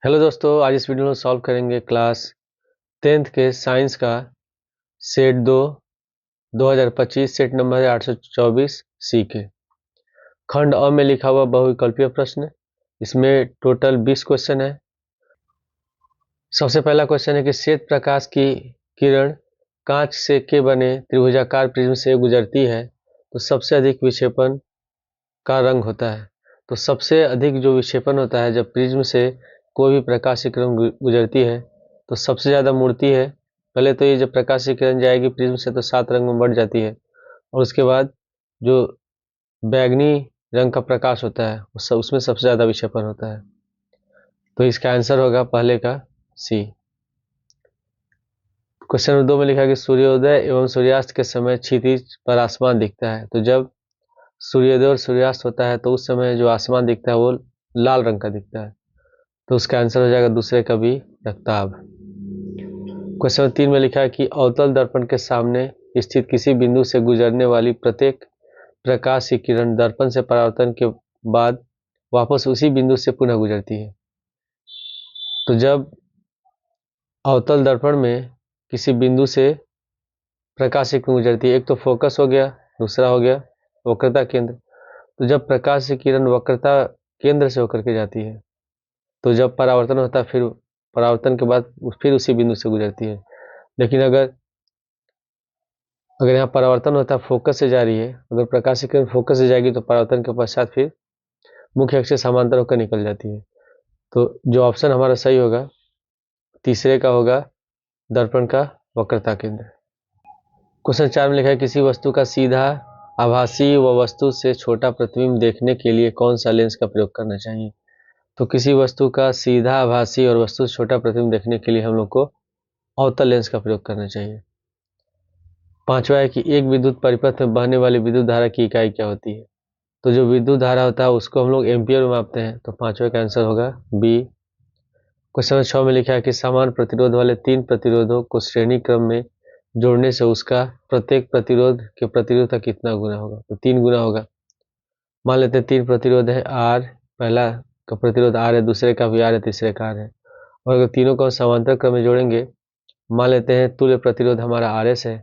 Hello दोस्तों, आज इस वीडियो में सॉल्व करेंगे क्लास 10th के साइंस का सेट 2 2025 सेट नंबर है 824 सी के खंड अ में लिखा हुआ बहुविकल्पीय प्रश्न। इसमें टोटल 20 क्वेश्चन है। सबसे पहला क्वेश्चन है कि श्वेत प्रकाश की किरण कांच से के बने त्रिभुजाकार प्रिज्म से गुजरती है तो सबसे अधिक विक्षेपण का रंग होता है। तो सबसे अधिक जो विक्षेपण होता है जब प्रिज्म से कोई भी प्रकाश की किरण गुजरती है तो सबसे ज़्यादा मुड़ती है। पहले तो ये जब प्रकाश की किरण जाएगी प्रिज्म से तो 7 रंग में बढ़ जाती है और उसके बाद जो बैगनी रंग का प्रकाश होता है उसमें सबसे ज़्यादा विक्षेपण होता है। तो इसका आंसर होगा पहले का सी। क्वेश्चन नंबर 2 में लिखा है कि सूर्योदय एवं सूर्यास्त के समय क्षितिज पर आसमान दिखता है। तो जब सूर्योदय और सूर्यास्त होता है तो उस समय जो आसमान दिखता है वो लाल रंग का दिखता है। तो उसका आंसर हो जाएगा दूसरे का भी, रक्ताभ। क्वेश्चन नंबर 3 में लिखा है कि अवतल दर्पण के सामने स्थित किसी बिंदु से गुजरने वाली प्रत्येक प्रकाश की किरण दर्पण से परावर्तन के बाद वापस उसी बिंदु से पुनः गुजरती है। तो जब अवतल दर्पण में किसी बिंदु से प्रकाश की किरण गुजरती है, एक तो फोकस हो गया, दूसरा हो गया वक्रता केंद्र। तो जब प्रकाश की किरण वक्रता केंद्र से होकर के जाती है तो जब परावर्तन होता है फिर परावर्तन के बाद फिर उसी बिंदु से गुजरती है। लेकिन अगर यहाँ परावर्तन होता है फोकस से जा रही है, अगर प्रकाश की किरण फोकस से जाएगी तो परावर्तन के पश्चात फिर मुख्य अक्ष से समांतर होकर निकल जाती है। तो जो ऑप्शन हमारा सही होगा तीसरे का होगा, दर्पण का वक्रता केंद्र। क्वेश्चन 4 में लिखा है किसी वस्तु का सीधा आभासी व वस्तु से छोटा प्रतिबिंब देखने के लिए कौन सा लेंस का प्रयोग करना चाहिए। तो किसी वस्तु का सीधा आभासी और वस्तु से छोटा प्रतिबिंब देखने के लिए हम लोग को अवतल लेंस का प्रयोग करना चाहिए। पांचवा है कि एक विद्युत परिपथ में बहने वाली विद्युत धारा की इकाई क्या होती है। तो जो विद्युत धारा होता है उसको हम लोग एम्पियर में मापते हैं। तो पांचवे का आंसर होगा बी। क्वेश्चन नंबर 6 में लिखा है कि समान प्रतिरोध वाले 3 प्रतिरोधों को श्रेणी क्रम में जोड़ने से उसका प्रत्येक प्रतिरोध के प्रतिरोध का कितना गुना होगा। तो 3 गुना होगा। मान लेते हैं 3 प्रतिरोध है आर, पहला का प्रतिरोध आर है, दूसरे का भी आर है, तीसरे का आर है। और अगर तीनों को समांतर क्रम में जोड़ेंगे, मान लेते हैं तुल्य प्रतिरोध हमारा आर एस है,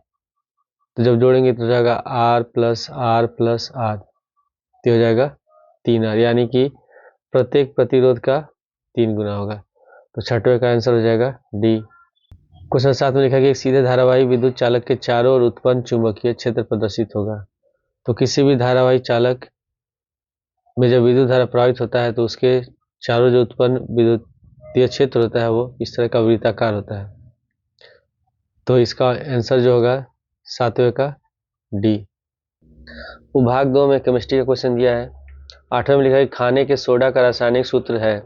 तो जब जोड़ेंगे तो हो जाएगा R plus R plus R, तो हो जाएगा 3R, यानी कि प्रत्येक प्रतिरोध का 3 गुना होगा। तो छठवें का आंसर हो जाएगा डी। क्वेश्चन 7 में लिखा है कि एक सीधे धारावाही विद्युत चालक के चारों ओर उत्पन्न चुंबकीय क्षेत्र प्रदर्शित होगा। तो किसी भी धारावाही चालक में जब विद्युत धारा प्रवाहित होता है तो उसके चारों जो उत्पन्न विद्युतीय क्षेत्र होता है वो इस तरह का वृत्ताकार होता है। तो इसका आंसर जो होगा 7वें का डी। भाग 2 में केमिस्ट्री का क्वेश्चन दिया है। 8वें में लिखा है खाने के सोडा का रासायनिक सूत्र है।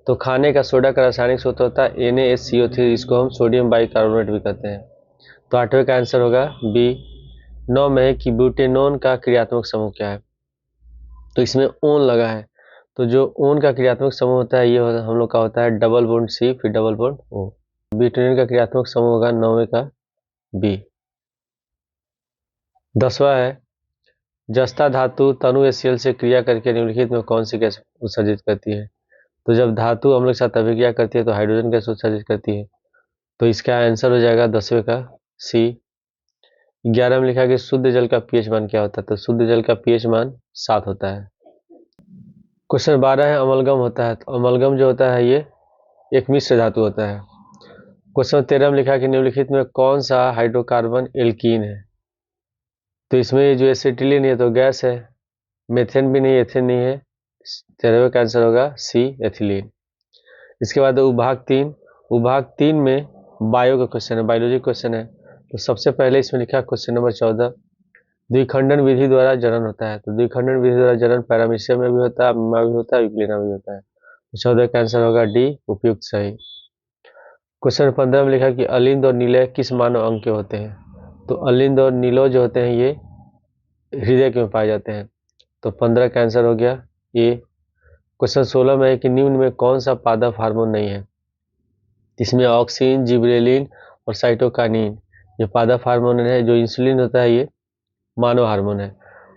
तो खाने का सोडा का रासायनिक सूत्र होता है NaSCO3, इसको हम सोडियम बाइकार्बोनेट भी कहते हैं। तो 8वें का आंसर होगा बी। 9 में है कि ब्यूटेनोन का क्रियात्मक समूह क्या है। तो इसमें ओन लगा है, तो जो ओन का क्रियात्मक समूह होता है ये हम लोग का होता है डबल बॉन्ड सी फिर डबल बॉन्ड ओ। ब्यूटेनोन का क्रियात्मक समूह होगा 9वें का बी। 10वां है जस्ता धातु तनु HCl से क्रिया करके निम्नलिखित में कौन सी गैस उत्सर्जित करती है। तो जब धातु हम लोग के साथ अभिक्रिया करती है तो हाइड्रोजन गैस उत्सर्जित करती है। तो इसका आंसर हो जाएगा 10वें का सी। 11 में लिखा है कि शुद्ध जल का pH मान क्या होता है। तो शुद्ध जल का pH मान 7 होता है। क्वेश्चन 12 है अमलगम होता है। तो अमलगम जो होता है ये एक मिश्र धातु होता है। क्वेश्चन 13 में लिखा है कि निम्नलिखित में कौन सा हाइड्रोकार्बन एल्कीन है। तो इसमें जो एसिटिलीन है तो गैस है, मेथेन भी नहीं, एथेन नहीं है। 13वें का आंसर होगा सी, एथिलीन। इसके बाद उभाग 3 में बायो का क्वेश्चन है, बायोलॉजी क्वेश्चन है। तो सबसे पहले इसमें लिखा क्वेश्चन नंबर 14 द्विखंडन विधि द्वारा जनन होता है। तो द्विखंडन विधि द्वारा जनन पैरामीशियम में भी होता है, अमीबा भी होता है, यूग्लिना भी होता है। तो 14 का आंसर होगा डी, उपयुक्त सही। क्वेश्चन 15 में लिखा कि अलिंद और नीलय किस मानव अंग के होते हैं। तो अलिंद और नीलो जो होते हैं ये हृदय में पाए जाते हैं। तो 15 का आंसर हो गया ए। क्वेश्चन 16 में है कि निम्न में कौन सा पादप हार्मोन नहीं है। इसमें ऑक्सिन, जिबरेलिन और साइटोकाइनिन ये पादप हार्मोन है। जो इंसुलिन होता है ये मानव हार्मोन है।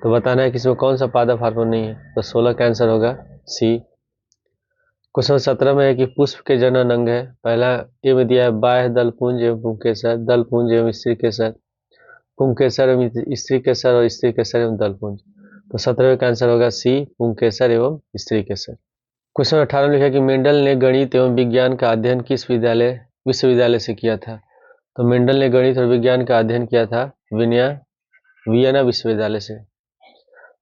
तो बताना है कि इसमें कौन सा पादप हार्मोन नहीं है। तो 16 का आंसर होगा सी। क्वेश्चन 17 में है कि पुष्प के जनन अंग है। पहला ए में दिया है बाह्य दल पुंज एवं पुंकेसर, दल पुंज एवं स्त्री केसर, पुंकेसर एवं स्त्री केसर और स्त्री केसर एवं दल पुंज। तो 17वें का आंसर होगा सी, पुंकेसर एवं स्त्री केसर। क्वेश्चन 18 में लिखा कि मेंडल ने गणित एवं विज्ञान का अध्ययन किस विश्वविद्यालय से किया था। तो मेंडल ने गणित और विज्ञान का अध्ययन किया था वियना विश्वविद्यालय से।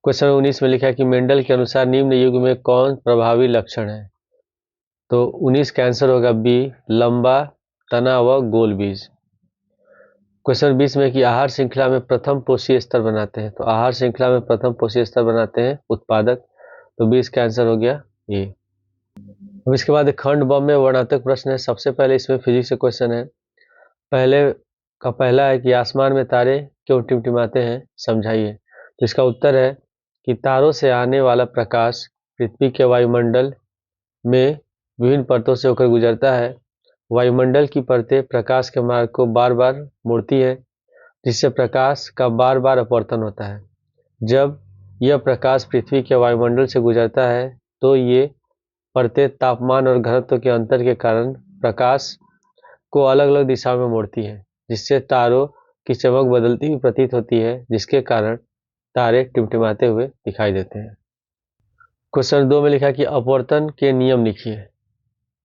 क्वेश्चन 19 में लिखा है कि मेंडल के अनुसार निम्न युग में कौन प्रभावी लक्षण है। तो 19 का आंसर होगा बी, लंबा तना व गोल बीज। क्वेश्चन 20 में कि आहार श्रृंखला में प्रथम पोषीय स्तर बनाते हैं। तो आहार श्रृंखला में प्रथम पोषीय स्तर बनाते हैं उत्पादक। तो 20 का आंसर हो गया ए। अब इसके बाद खंड ब में वर्णनात्मक प्रश्न है। सबसे पहले इसमें फिजिक्स से क्वेश्चन है। पहला है कि आसमान में तारे क्यों टिमटिमाते हैं, समझाइए। तो इसका उत्तर है कि तारों से आने वाला प्रकाश पृथ्वी के वायुमंडल में विभिन्न परतों से होकर गुजरता है। वायुमंडल की परतें प्रकाश के मार्ग को बार बार मोड़ती है, जिससे प्रकाश का बार बार अपवर्तन होता है। जब यह प्रकाश पृथ्वी के वायुमंडल से गुजरता है तो ये परतें तापमान और घनत्व के अंतर के कारण प्रकाश को अलग अलग दिशाओं में मोड़ती है, जिससे तारों की चमक बदलती हुई प्रतीत होती है, जिसके कारण तारे टिमटिमाते हुए दिखाई देते हैं। क्वेश्चन 2 में लिखा कि अपवर्तन के नियम लिखिए।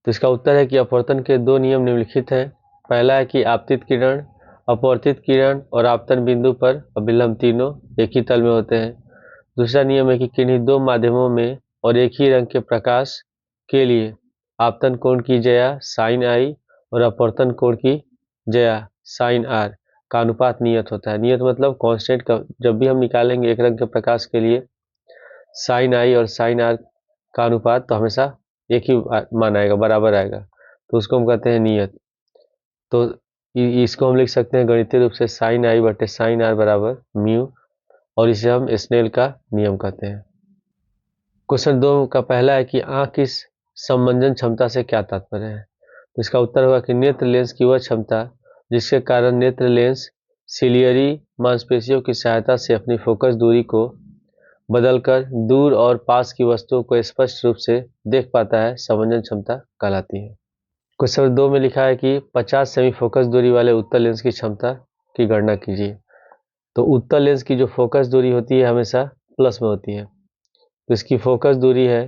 तो इसका उत्तर है कि अपवर्तन के 2 नियम निम्नलिखित हैं। पहला है कि आपतित किरण, अपवर्तित किरण और आपतन बिंदु पर अभिलंब तीनों एक ही तल में होते हैं। दूसरा नियम है कि किन्हीं 2 माध्यमों में और एक ही रंग के प्रकाश के लिए आपतन कोण की जया साइन आई और अपवर्तन कोण की जया साइन आर का अनुपात नियत होता है। नियत मतलब कांस्टेंट का। जब भी हम निकालेंगे एक रंग के प्रकाश के लिए साइन आई और साइन आर का अनुपात तो हमेशा एक ही मान आएगा, बराबर आएगा, तो उसको हम कहते हैं नियत। तो इसको हम लिख सकते हैं गणितीय रूप से साइन आई बटे साइन आर बराबर म्यू, और इसे हम स्नेल का नियम कहते हैं। क्वेश्चन 2 का पहला है कि आंख की समंजन क्षमता से क्या तात्पर्य है। तो इसका उत्तर होगा कि नेत्र लेंस की वह क्षमता जिसके कारण नेत्र लेंस सिलियरी मांसपेशियों की सहायता से अपनी फोकस दूरी को बदलकर दूर और पास की वस्तुओं को स्पष्ट रूप से देख पाता है, समंजन क्षमता कहलाती है। क्वेश्चन 2 में लिखा है कि 50 सेमी फोकस दूरी वाले उत्तल लेंस की क्षमता की गणना कीजिए। तो उत्तल लेंस की जो फोकस दूरी होती है हमेशा प्लस में होती है। तो इसकी फोकस दूरी है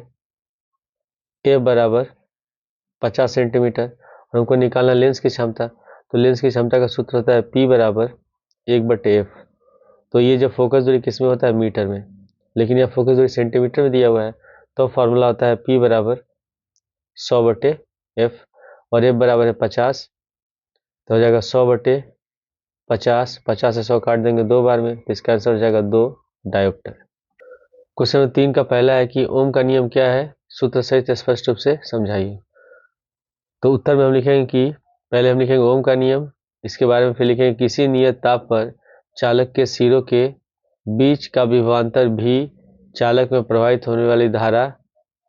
ए बराबर 50 सेंटीमीटर और हमको निकालना लेंस की क्षमता। तो लेंस की क्षमता का सूत्र होता है पी बराबर 1/f। तो ये जो फोकस दूरी किस में होता है, मीटर में, लेकिन यह फोकस दूरी सेंटीमीटर में दिया हुआ है। तो फॉर्मूला होता है पी बराबर 100/f और f बराबर है 50। तो हो जाएगा 100/50, 50 से 100 काट देंगे 2 बार में, तो इसका आंसर हो जाएगा 2 डायोप्टर। क्वेश्चन 3 का पहला है कि ओम का नियम क्या है, सूत्र सहित स्पष्ट रूप से समझाइए। तो उत्तर में हम लिखेंगे कि पहले हम लिखेंगे ओम का नियम, इसके बारे में फिर लिखेंगे किसी नियत ताप पर चालक के सिरों के बीच का विभवांतर भी चालक में प्रवाहित होने वाली धारा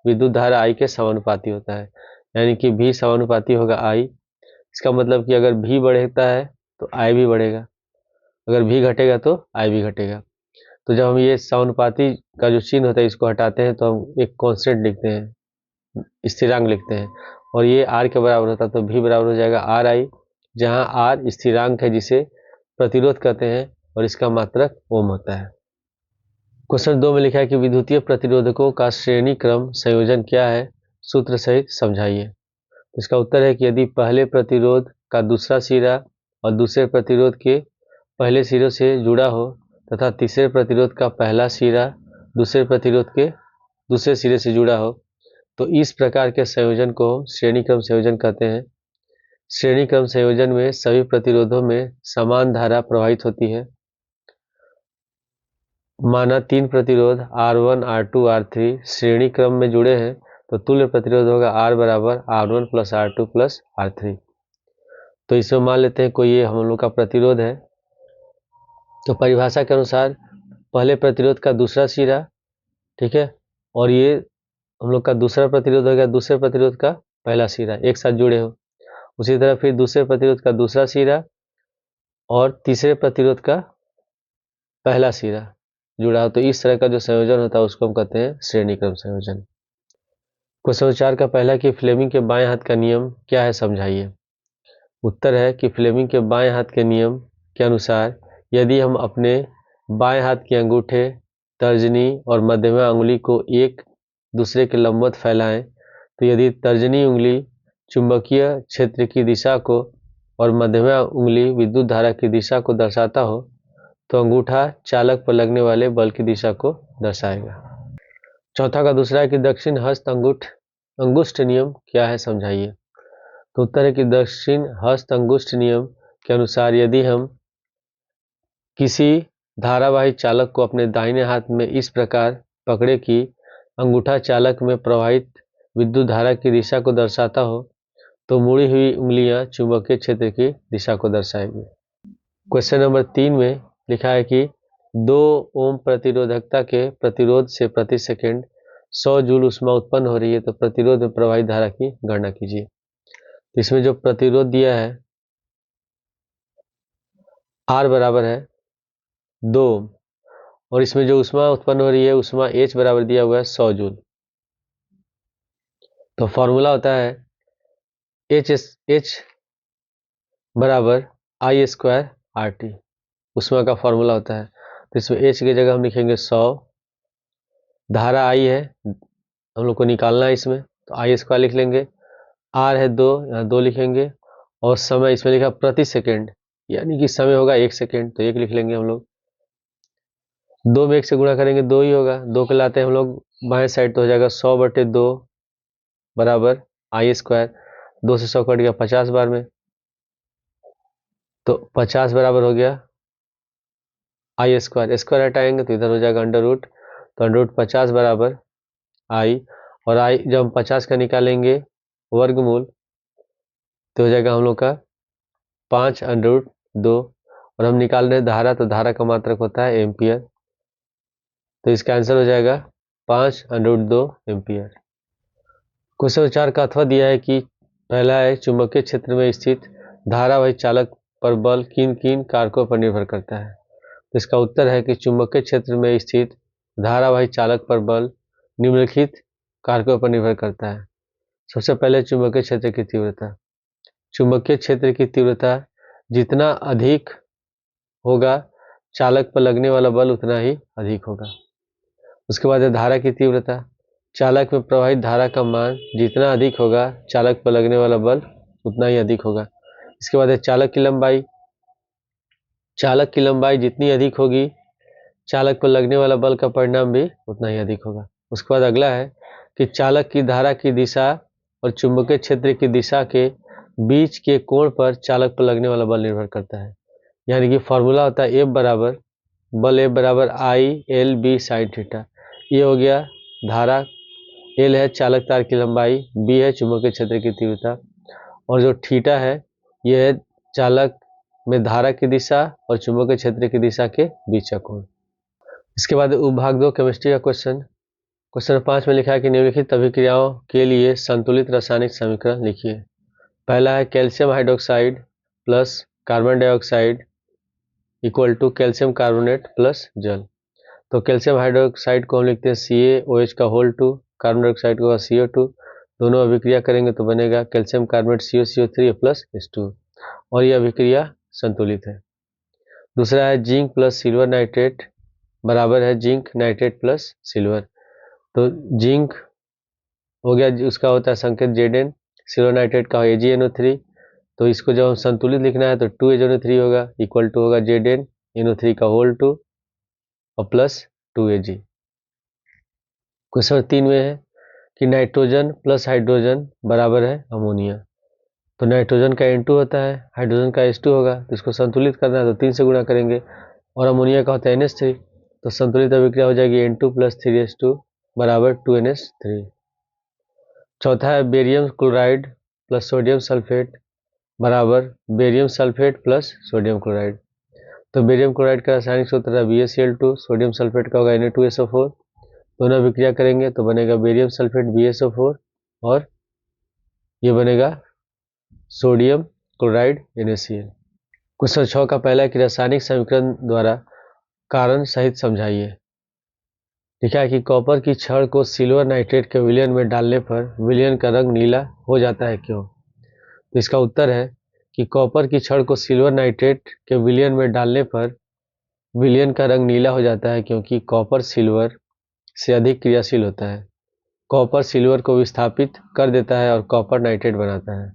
विद्युत धारा आई के समानुपाती होता है। यानी कि भी समानुपाती होगा आई। इसका मतलब कि अगर भी बढ़ता है तो आई भी बढ़ेगा, अगर भी घटेगा तो आई भी घटेगा। तो जब हम ये समानुपाती का जो चिन्ह होता है इसको हटाते हैं तो हम एक कांस्टेंट लिखते हैं, स्थिरांक लिखते हैं, और ये आर के बराबर होता है। तो भी बराबर हो जाएगा आर आई, जहाँ आर स्थिरांक है जिसे प्रतिरोध कहते हैं और इसका मात्रक ओम होता है। क्वेश्चन 2 में लिखा है कि विद्युतीय प्रतिरोधकों का श्रेणी क्रम संयोजन क्या है, सूत्र सहित समझाइए। इसका उत्तर है कि यदि पहले प्रतिरोध का दूसरा सिरा और दूसरे प्रतिरोध के पहले सिरे से जुड़ा हो तथा तीसरे प्रतिरोध का पहला सिरा दूसरे प्रतिरोध के दूसरे सिरे से जुड़ा हो, तो इस प्रकार के संयोजन को श्रेणी क्रम संयोजन कहते हैं। श्रेणी क्रम संयोजन में सभी प्रतिरोधों में समान धारा प्रवाहित होती है। माना 3 प्रतिरोध R1, R2, R3 श्रेणी क्रम में जुड़े हैं, तो तुल्य प्रतिरोध होगा R बराबर R1 plus R2 plus R3। तो इसमें मान लेते हैं कोई ये हम लोग का प्रतिरोध है, तो परिभाषा के अनुसार पहले प्रतिरोध का दूसरा सिरा, ठीक है, और ये हम लोग का दूसरा प्रतिरोध हो गया दूसरे प्रतिरोध का पहला सिरा, एक साथ जुड़े हो। उसी तरह फिर दूसरे प्रतिरोध का दूसरा सिरा और तीसरे प्रतिरोध का पहला सिरा जुड़ा हो। तो इस तरह का जो संयोजन होता है उसको हम कहते हैं श्रेणी क्रम संयोजन। क्वेश्चन 4 का पहला कि फ्लेमिंग के बाएं हाथ का नियम क्या है, समझाइए। उत्तर है कि फ्लेमिंग के बाएं हाथ के नियम के अनुसार यदि हम अपने बाएं हाथ के अंगूठे, तर्जनी और मध्यमा उंगली को एक दूसरे के लंबवत फैलाएं, तो यदि तर्जनी उंगली चुंबकीय क्षेत्र की दिशा को और मध्यमा उंगली विद्युत धारा की दिशा को दर्शाता हो, तो अंगूठा चालक पर लगने वाले बल की दिशा को दर्शाएगा। चौथा का दूसरा है कि दक्षिण हस्त अंगुष्ठ नियम क्या है, समझाइए। तो उत्तर है कि दक्षिण हस्त अंगुष्ठ नियम के अनुसार यदि हम किसी धारावाही चालक को अपने दाहिने हाथ में इस प्रकार पकड़े कि अंगूठा चालक में प्रवाहित विद्युत धारा की दिशा को दर्शाता हो, तो मुड़ी हुई उंगलियां चुंबकीय क्षेत्र की दिशा को दर्शाएगी। क्वेश्चन नंबर 3 में लिखा है कि 2 ओम प्रतिरोधकता के प्रतिरोध से प्रति सेकंड 100 जूल ऊष्मा उत्पन्न हो रही है, तो प्रतिरोध में प्रवाहित धारा की गणना कीजिए। इसमें जो प्रतिरोध दिया है R बराबर है 2 और इसमें जो ऊष्मा उत्पन्न हो रही है ऊष्मा H बराबर दिया हुआ है 100 जूल। तो फॉर्मूला होता है H बराबर I स्क्वायर RT, ऊष्मा का फॉर्मूला होता है। तो इसमें H की जगह हम लिखेंगे 100, धारा I है, हम लोग को निकालना है इसमें, तो I स्क्वायर लिख लेंगे, R है 2, यहाँ 2 लिखेंगे, और समय इसमें लिखा प्रति सेकेंड, यानी कि समय होगा 1 सेकेंड, तो 1 लिख लेंगे हम लोग। 2 में 1 से गुणा करेंगे 2 ही होगा, 2 को लाते हैं हम लोग बाएं साइड, तो हो जाएगा 100/2 बराबर I स्क्वायर, 2 से 100 कट गया 50 बार में, तो 50 बराबर हो गया I स्क्वायर, स्क्वायर हटाएंगे तो इधर हो जाएगा अंडर रूट, तो अंडर रूट 50 बराबर I, और I जब हम 50 का निकालेंगे वर्गमूल तो हो जाएगा हम लोग का 5√2, और हम निकाल रहे हैं धारा, तो धारा का मात्रक होता है एम्पियर, तो इसका आंसर हो जाएगा 5√2 एम्पियर। क्वेश्चन 4 का अथवा दिया है कि पहला है चुंबकीय क्षेत्र में स्थित धारावाही चालक पर बल किन किन कारकों पर निर्भर करता है। तो इसका उत्तर है कि चुंबकीय क्षेत्र में स्थित धारावाही चालक पर बल निम्नलिखित कारकों पर निर्भर करता है। सबसे पहले चुंबकीय क्षेत्र की तीव्रता। चुंबकीय क्षेत्र की तीव्रता जितना अधिक होगा चालक पर लगने वाला बल उतना ही अधिक होगा। उसके बाद है धारा की तीव्रता। चालक में प्रवाहित धारा का मान जितना अधिक होगा चालक पर लगने वाला बल उतना ही अधिक होगा। इसके बाद है चालक की लंबाई। चालक की लंबाई जितनी अधिक होगी चालक पर लगने वाला बल का परिणाम भी उतना ही अधिक होगा। उसके बाद अगला है कि चालक की धारा की दिशा और चुंबकीय क्षेत्र की दिशा के बीच के कोण पर चालक पर लगने वाला बल निर्भर करता है। यानी कि फॉर्मूला होता है F बराबर I/L/B sin थीटा। ये हो गया धारा, L है चालक तार की लंबाई, B है चुंबकीय क्षेत्र की तीव्रता, और जो थीटा है ये है चालक में धारा की दिशा और चुंबकीय क्षेत्र की दिशा के बीच का कोण। इसके बाद उपभाग 2 केमिस्ट्री का क्वेश्चन 5 में लिखा है कि निम्नलिखित अभिक्रियाओं के लिए संतुलित रासायनिक समीकरण लिखिए। पहला है calcium hydroxide plus carbon dioxide equal to calcium carbonate plus जल। तो कैल्शियम हाइड्रोक्साइड को हम लिखते हैं CaOH का होल 2, कार्बन डाइऑक्साइड को CO2, दोनों अभिक्रिया करेंगे तो बनेगा calcium carbonate CaCO3 plus H2, और यह अभिक्रिया संतुलित है। दूसरा है जिंक प्लस सिल्वर नाइट्रेट बराबर है जिंक नाइट्रेट प्लस सिल्वर। तो जिंक हो गया, उसका होता है संकेत Zn, सिल्वर नाइट्रेट का AgNO3, तो इसको जब हम संतुलित लिखना है तो 2AgNO3 होगा, इक्वल टू होगा ZnNO3 का होल 2 और प्लस 2Ag। क्वेश्चन 3 में है कि नाइट्रोजन प्लस हाइड्रोजन बराबर है अमोनिया। तो नाइट्रोजन का N2 होता है, हाइड्रोजन का H2 होगा, तो इसको संतुलित करना है तो 3 से गुणा करेंगे, और अमोनिया का होता है NH3, तो संतुलित अभिक्रिया हो जाएगी N2 प्लस 3H2 बराबर 2NH3। चौथा है barium chloride plus sodium sulphate बराबर barium sulphate plus sodium chloride. तो बेरियम क्लोराइड का रासायनिक सूत्र है BaCl2, सोडियम सल्फेट का होगा Na2SO4, दोनों अभिक्रिया करेंगे तो बनेगा बेरियम सल्फेट BaSO4, और ये बनेगा सोडियम क्लोराइड NaCl। क्वेश्चन 6 का पहला है कि रासायनिक समीकरण द्वारा कारण सहित समझाइए। लिखा है कि कॉपर की छड़ को सिल्वर नाइट्रेट के विलयन में डालने पर विलयन का रंग नीला हो जाता है, क्यों? तो इसका उत्तर है कि कॉपर की छड़ को सिल्वर नाइट्रेट के विलयन में डालने पर विलयन का रंग नीला हो जाता है, क्योंकि कॉपर सिल्वर से अधिक क्रियाशील होता है। कॉपर सिल्वर को विस्थापित कर देता है और कॉपर नाइट्रेट बनाता है।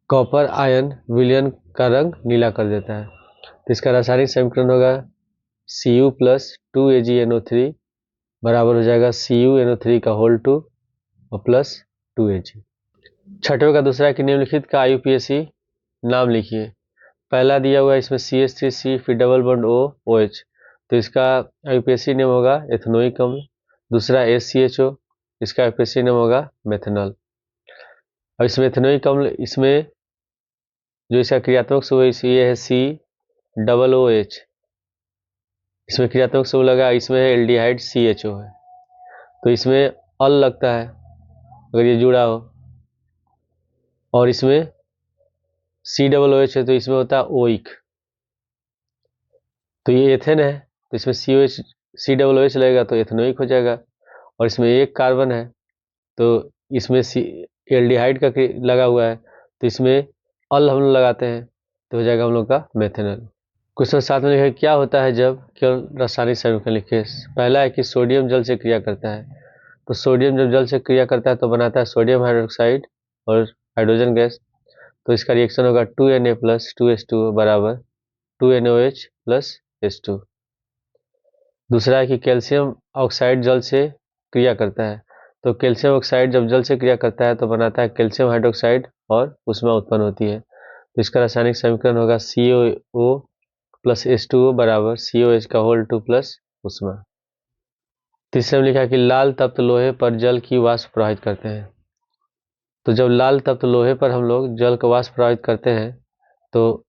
कॉपर आयन विलयन का रंग नीला कर देता है। तो इसका रासायनिक समीकरण होगा Cu प्लस 2AgNO3 बराबर हो जाएगा CuNO3 का होल 2 और प्लस 2Ag। छठवें का दूसरा कि निम्नलिखित का IUPAC नाम लिखिए। पहला दिया हुआ है इसमें CH3C फिर डबल बॉन्ड OH, तो इसका IUPAC नेम होगा एथेनोइक अम्ल। दूसरा SCHO, इसका IUPAC नेम होगा मेथनॉल। अब इसमें एथेनोइक अम्ल, इसमें जो इसका क्रियात्मक समूह ये है COOH, इसमें क्रियात्मक समूह लगा, इसमें है एल्डिहाइड CHO है, तो इसमें अल लगता है अगर ये जुड़ा हो, और इसमें COOH है तो इसमें होता है ओइक, तो ये एथेन है तो इसमें COOH लगेगा तो एथेनोइक हो जाएगा। और इसमें एक कार्बन है तो इसमें एल्डिहाइड का लगा हुआ है तो इसमें अल हम लोग लगाते हैं तो हो जाएगा हम लोग का मेथेनॉल। क्वेश्चन 7 में लिखा क्या होता है जब केवल रासायनिक समीकरण लिखे। पहला है कि सोडियम जल से क्रिया करता है, तो सोडियम जब जल से क्रिया करता है तो बनाता है सोडियम हाइड्रोक्साइड और हाइड्रोजन गैस, तो इसका रिएक्शन होगा 2Na प्लस 2H2 बराबर 2NOH प्लस H2। दूसरा है कि कैल्शियम ऑक्साइड जल से क्रिया करता है, तो कैल्शियम ऑक्साइड जब जल से क्रिया करता है तो बनाता है कैल्शियम हाइड्रोक्साइड और ऊष्मा उत्पन्न होती है, तो इसका रासायनिक समीकरण होगा COO प्लस H2O बराबर COH का होल 2 प्लस ऊष्मा। तीसरे में लिखा है कि लाल तप्त लोहे पर जल की वाष्प प्रवाहित करते हैं, तो जब लाल तप्त लोहे पर हम लोग जल का वाष्प प्रवाहित करते हैं तो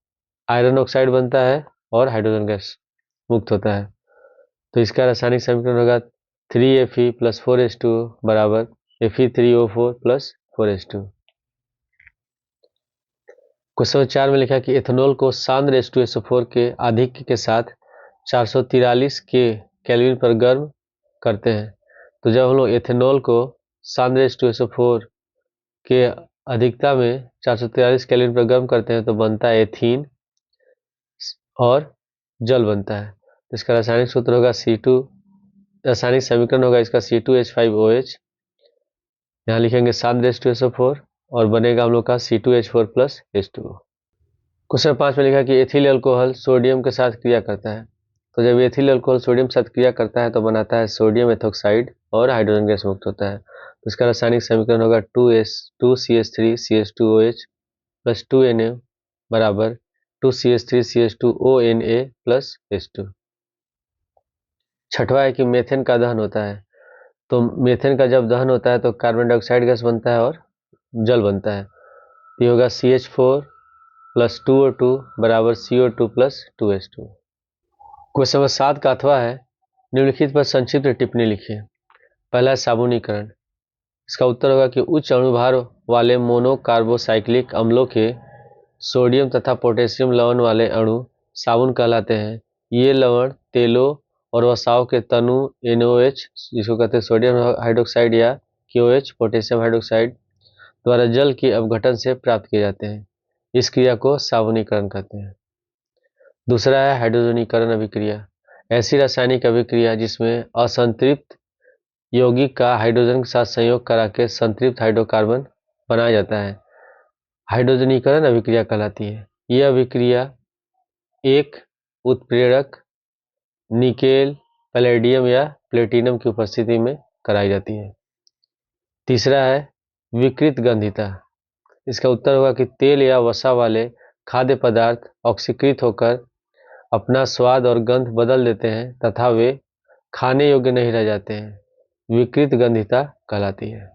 आयरन ऑक्साइड बनता है और हाइड्रोजन गैस मुक्त होता है, तो इसका रासायनिक समीकरण होगा 3Fe प्लस 4H2O बराबर Fe3O4 प्लस 4H2। क्वेश्चन 4 में लिखा है कि एथेनॉल को सांद्र H2SO4 के आधिक्य के साथ 443 के केल्विन पर गर्म करते हैं, तो जब हम लोग एथेनॉल को सांद्र H2SO4 के अधिकता में 443 केल्विन पर गर्म करते हैं तो बनता है एथीन और जल बनता है, तो इसका रासायनिक सूत्र होगा रासायनिक समीकरण होगा इसका C2H5OH, यहाँ लिखेंगे सांद्र H2SO4 और बनेगा हम लोग का C2H4 प्लस H2O। क्वेश्चन 5 में लिखा कि एथिल अल्कोहल सोडियम के साथ क्रिया करता है, तो जब एथिल अल्कोहल सोडियम के साथ क्रिया करता है तो बनाता है सोडियम एथोक्साइड और हाइड्रोजन गैस मुक्त होता है, तो इसका रासायनिक समीकरण होगा 2CH3CH2OH प्लस 2Na बराबर 2CH3CH2ONA प्लस H2। छठवा है कि मेथेन का दहन होता है, तो मेथेन का जब दहन होता है तो कार्बन डाइऑक्साइड गैस बनता है और जल बनता है, ये होगा CH4 प्लस 2O2 बराबर CO2 plus 2H2। Question number 7 का अथवा है निम्नलिखित पर संक्षिप्त टिप्पणी लिखिए। पहला है साबुनीकरण, इसका उत्तर होगा कि उच्च अणुभार वाले मोनोकार्बोसाइक्लिक अम्लों के सोडियम तथा पोटेशियम लवण वाले अणु साबुन कहलाते हैं। ये लवण तेलों और वसाओं के तनु NOH जिसको कहते हैं सोडियम हाइड्रोक्साइड या KOH पोटेशियम हाइड्रोक्साइड द्वारा जल के अपघटन से प्राप्त किए जाते हैं, इस क्रिया को साबुनीकरण कहते हैं। दूसरा है हाइड्रोजनीकरण अभिक्रिया, ऐसी रासायनिक अभिक्रिया जिसमें असंतृप्त यौगिक का हाइड्रोजन के साथ संयोग करा के संतृप्त हाइड्रोकार्बन बनाया जाता है, हाइड्रोजनीकरण अभिक्रिया कहलाती है। यह अभिक्रिया एक उत्प्रेरक निकेल पैलेडियम या प्लेटिनम की उपस्थिति में कराई जाती है। तीसरा है विकृत गंधिता, इसका उत्तर होगा कि तेल या वसा वाले खाद्य पदार्थ ऑक्सीकृत होकर अपना स्वाद और गंध बदल देते हैं तथा वे खाने योग्य नहीं रह जाते हैं, विकृत गंधिता कहलाती है।